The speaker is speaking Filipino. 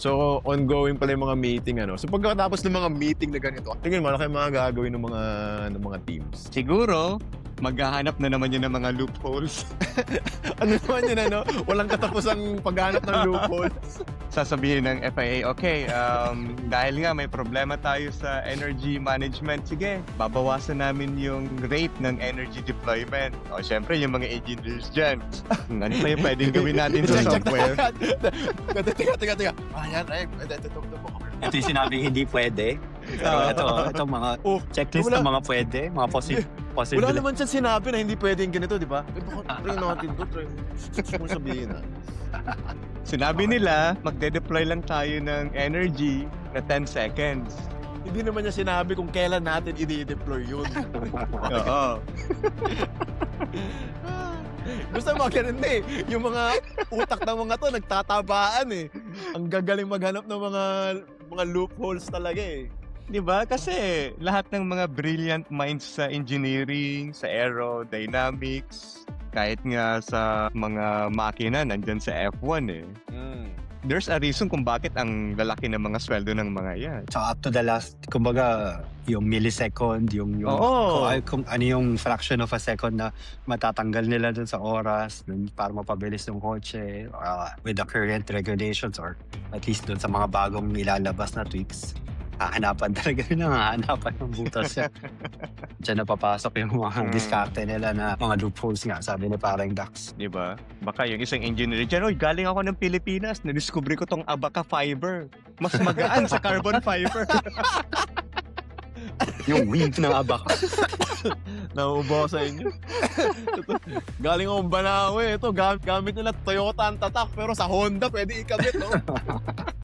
So, ongoing pala yung mga meeting, ano. So, pagkatapos ng mga meeting na ganito, tingin mo, ano kayo mga gagawin ng mga teams? Siguro, maghahanap na naman yun ng mga loopholes. Ano naman yun, ano? Walang katapusang paghanap ng loopholes. Sasabihin ng FIA, okay, dahil nga may problema tayo sa energy management, sige, babawasan namin yung rate ng energy deployment. O, syempre, yung mga engineers dyan. Ano pa yung pwedeng gawin natin sa software? Teka. Ayan, ay, ito. Ito yung sinabing hindi pwede. Pero ito mga checklist ng mga pwede, mga Wala possible. naman siya sinabi na hindi pwedeng ganito, di ba? Try natin to, try. Gusto mong sabihin, ha? Sinabi nila, magde-deploy lang tayo ng energy na 10 seconds. Hindi naman niya sinabi kung kailan natin i-deploy yun. Oo. Gusto mo ganun na eh. Yung mga utak ng mga to, nagtatabaan eh. Ang gagaling maghanap ng mga loopholes talaga eh. Di ba? Kasi lahat ng mga brilliant minds sa engineering, sa aerodynamics, kahit nga sa mga makina, nandyan sa F1 eh. There's a reason kung bakit ang lalaki ng mga sweldo ng mga yan. So up to the last, kumbaga, yung millisecond, yung Oo. kung ano yung fraction of a second na matatanggal nila dun sa oras dun para mapabilis yung kotse with the current regulations or at least dun sa mga bagong nilalabas na tweaks. Hahanapan talaga yun ang hahanapan ng butas yan. Diyan na papasok yung mga diskarte nila na mga loopholes nga, sabi ni parang Dax. Di ba? Baka yung isang engineer dyan, oy, galing ako ng Pilipinas, na-discover ko tong Abaca fiber. Mas magaan sa carbon fiber. Yung weave ng Abaca. Nauubo sa inyo. Galing akong Banawe. Ito, gamit nila Toyota ang tatak. Pero sa Honda, pwede ikabit. No?